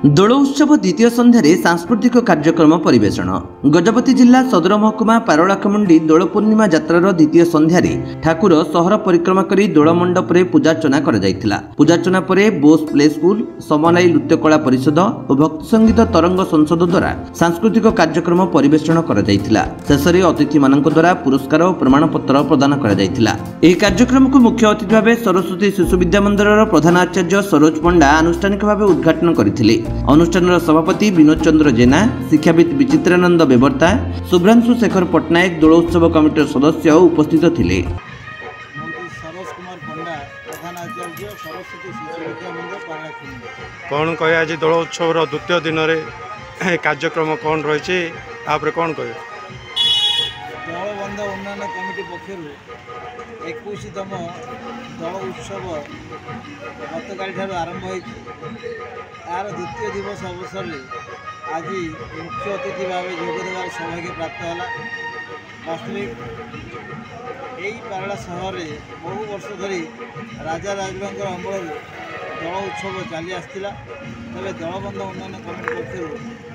ଦୋଳ ଉତ୍ସବ ଦ୍ୱିତୀୟ ସନ୍ଧ୍ୟାରେ ସାଂସ୍କୃତିକ କାର୍ଯ୍ୟକ୍ରମ ପରିବେଷଣ। ଗଜପତି ଜିଲ୍ଲା ସଦର ମହକୁମା ପାରଳାଖେମୁଣ୍ଡି ଦୋଳ ପୂର୍ଣ୍ଣିମା ଯାତ୍ରାର ଦ୍ୱିତୀୟ ସନ୍ଧ୍ୟାରେ ଠାକୁର ସହର ପରିକ୍ରମା କରି ଦୋଳ ମଣ୍ଡପରେ ପୂଜାର୍ଚ୍ଚନା କରାଯାଇଥିଲା। ପୂଜାର୍ଚ୍ଚନା ପରେ ବୋସ୍ ପ୍ଲେ ସ୍କୁଲ, ସମଲାଇ ନୃତ୍ୟକଳା ପରିଷଦ ଓ ଭକ୍ତି ସଙ୍ଗୀତ ତରଙ୍ଗ ସଂସଦ ଦ୍ୱାରା ସାଂସ୍କୃତିକ କାର୍ଯ୍ୟକ୍ରମ ପରିବେଷଣ କରାଯାଇଥିଲା। ଶେଷରେ ଅତିଥିମାନଙ୍କ ଦ୍ୱାରା ପୁରସ୍କାର ଓ ପ୍ରମାଣପତ୍ର ପ୍ରଦାନ କରାଯାଇଥିଲା। ଏହି କାର୍ଯ୍ୟକ୍ରମକୁ ମୁଖ୍ୟ ଅତିଥି ଭାବେ ସରସ୍ୱତୀ ଶିଶୁ ବିଦ୍ୟା ମନ୍ଦିରର ପ୍ରଧାନ ଆଚାର୍ଯ୍ୟ ସରୋଜ ପଣ୍ଡା ଆନୁଷ୍ଠାନିକ ଭାବେ ଉଦ୍ଘାଟନ କରିଥିଲେ। ଅନୁଷ୍ଠାନର ସଭାପତି ବିନୋଦ ଚନ୍ଦ୍ର ଜେନା, ଶିକ୍ଷାବିତ୍ ବିଚିତ୍ରାନନ୍ଦ ବେବର୍ତ୍ତା, ଶୁଭ୍ରାଂଶୁ ଶେଖର ପଟ୍ଟନାୟକ, ଦୋଳ ଉତ୍ସବ କମିଟିର ସଦସ୍ୟ ଉପସ୍ଥିତ ଥିଲେ। कौन कहे आज दोल उत्सव द्वितीय दिन कार्यक्रम कौन रही कौन कहे दलबंध उन्नयन कमिटी पक्षर 21तम दल उत्सव गतकाल आरंभ यार द्वितीय दिवस अवसर में आज मुख्य अतिथि भाव जोगदेवार सौभाग्य प्राप्त है। वास्तविक यही पारला सहर में बहु वर्ष धरी राजा राजूर अमल दल उत्सव चली आसला। तेज दलबंध उन्नयन कमिटी पक्षर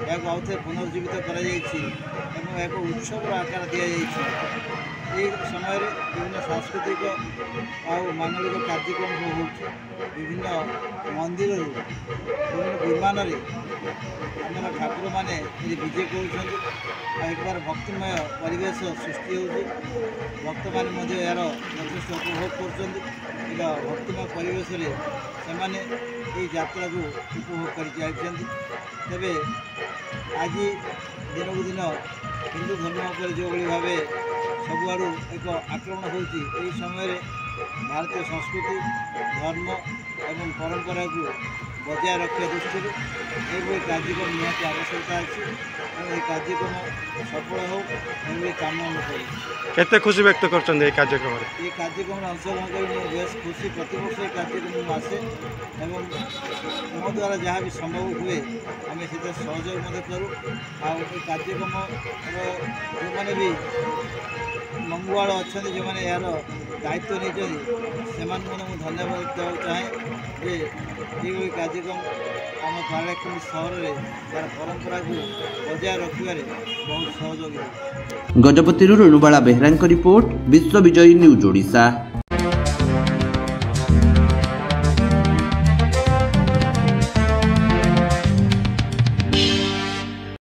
या आउे पुनर्जीवित कर उत्सव आकार दि समय विभिन्न सांस्कृतिक और मानविक कार्यक्रम हो विभिन्न मंदिर विभिन्न विमान आम ठाकुर मैंने विजय कर भक्तिमय परिवेश सृष्टि हो भक्त मैंने यार यथेष उपभोग कर भक्तिमय परिवेश से यात्रा को उपभोग कर तेरे आज दिन को दिन हिंदू धर्म पर जो भाव सबुआड़ एक आक्रमण होती समय भारतीय संस्कृति धर्म एवं परंपरा को बजाय रखा दृष्टि ये कार्यक्रम निहाती आवश्यकता अच्छी कार्यक्रम सफल हो कामना करें। केते खुशी व्यक्त कर कार्यक्रम ये कार्यक्रम अंशग्रहण कर बेस खुशी प्रतिवर्ष ये कार्यक्रम आसे एवं मो द्वारा जहाँ भी संभव हुए आम से सहयोग करूँ कार्यक्रम जो मैंने भी मंगुआड़ अच्छा जो मैंने यार दायित्व नहीं से धन्यवाद देना चाहे ये कार्यक्रम आम पारलाखेमुंडी सहर में यार परंपरा को बजाय रखा बहुत सहयोगी। गजपति रेणुबाला बेहरा रिपोर्ट, विश्व विजयी न्यूज ओडिशा।